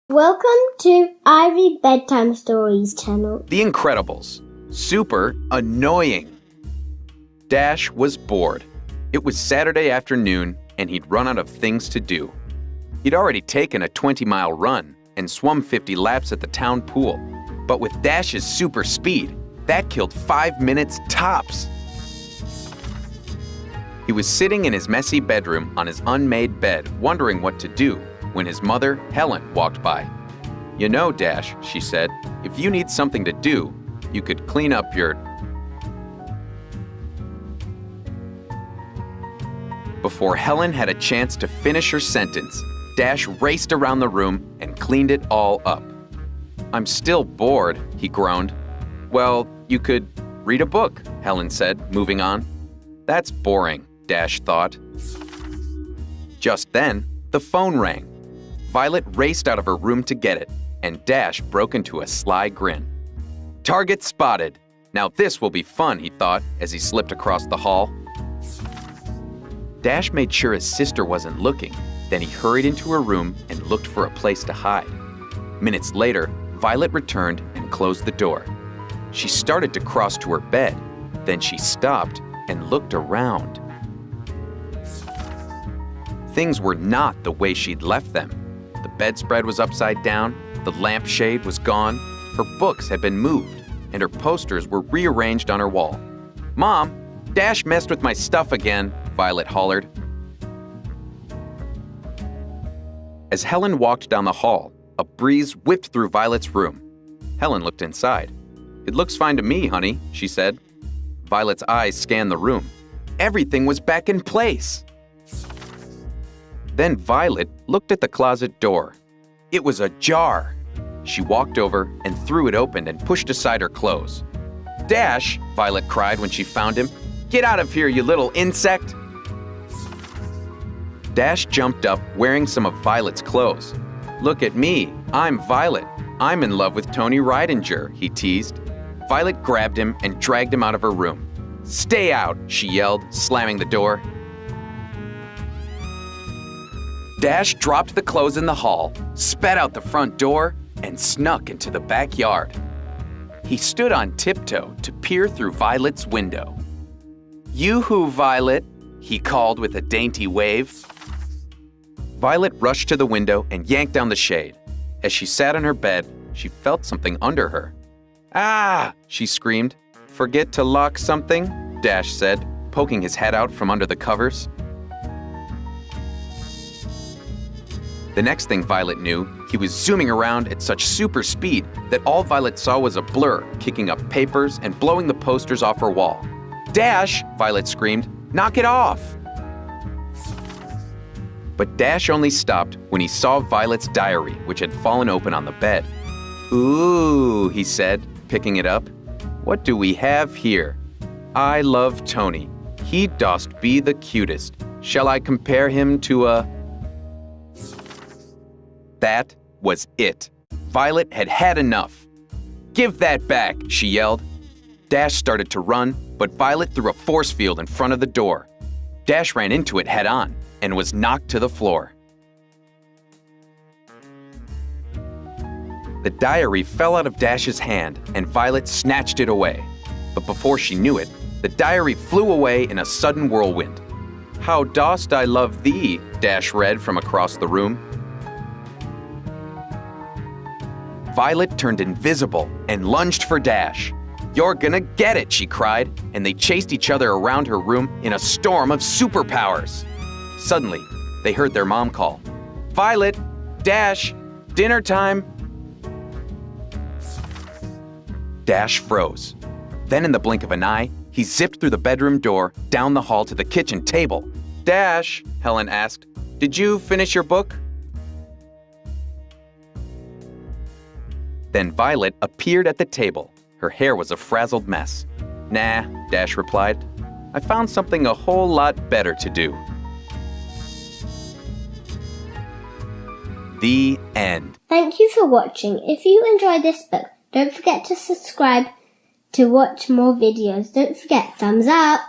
Welcome to Ivy Bedtime Stories channel. The Incredibles. Super annoying. Dash was bored. It was Saturday afternoon, and he'd run out of things to do. He'd already taken a 20-mile run and swum 50 laps at the town pool. But with Dash's super speed, that killed 5 minutes tops. He was sitting in his messy bedroom on his unmade bed, wondering what to do, when his mother, Helen, walked by. "You know, Dash," she said, "if you need something to do, you could clean up your..." Before Helen had a chance to finish her sentence, Dash raced around the room and cleaned it all up. "I'm still bored," he groaned. "Well, you could read a book," Helen said, moving on. "That's boring," Dash thought. Just then, the phone rang. Violet raced out of her room to get it, and Dash broke into a sly grin. "Target spotted. Now this will be fun," he thought as he slipped across the hall. Dash made sure his sister wasn't looking. Then he hurried into her room and looked for a place to hide. Minutes later, Violet returned and closed the door. She started to cross to her bed. Then she stopped and looked around. Things were not the way she'd left them. The bedspread was upside down, the lampshade was gone, her books had been moved, and her posters were rearranged on her wall. "Mom, Dash messed with my stuff again," Violet hollered. As Helen walked down the hall, a breeze whipped through Violet's room. Helen looked inside. "It looks fine to me, honey," she said. Violet's eyes scanned the room. Everything was back in place. Then Violet looked at the closet door. It was ajar. She walked over and threw it open and pushed aside her clothes. "Dash," Violet cried when she found him. "Get out of here, you little insect!" Dash jumped up, wearing some of Violet's clothes. "Look at me, I'm Violet. I'm in love with Tony Ridinger," he teased. Violet grabbed him and dragged him out of her room. "Stay out," she yelled, slamming the door. Dash dropped the clothes in the hall, sped out the front door, and snuck into the backyard. He stood on tiptoe to peer through Violet's window. "Yoo-hoo, Violet," he called with a dainty wave. Violet rushed to the window and yanked down the shade. As she sat on her bed, she felt something under her. "Ah!" she screamed. "Forget to lock something?" Dash said, poking his head out from under the covers. The next thing Violet knew, he was zooming around at such super speed that all Violet saw was a blur, kicking up papers and blowing the posters off her wall. "Dash!" Violet screamed. "Knock it off!" But Dash only stopped when he saw Violet's diary, which had fallen open on the bed. "Ooh," he said, picking it up. "What do we have here? I love Tony. He dost be the cutest. Shall I compare him to a..." That was it. Violet had had enough. "Give that back," she yelled. Dash started to run, but Violet threw a force field in front of the door. Dash ran into it head-on and was knocked to the floor. The diary fell out of Dash's hand, and Violet snatched it away. But before she knew it, the diary flew away in a sudden whirlwind. "How dost I love thee," Dash read from across the room. Violet turned invisible and lunged for Dash. "You're gonna get it," she cried, and they chased each other around her room in a storm of superpowers. Suddenly, they heard their mom call, "Violet, Dash, dinner time." Dash froze. Then in the blink of an eye, he zipped through the bedroom door, down the hall to the kitchen table. "Dash," Helen asked, "did you finish your book?" Then Violet appeared at the table. Her hair was a frazzled mess. "Nah," Dash replied. "I found something a whole lot better to do." The end. Thank you for watching. If you enjoyed this book, don't forget to subscribe to watch more videos. Don't forget, thumbs up.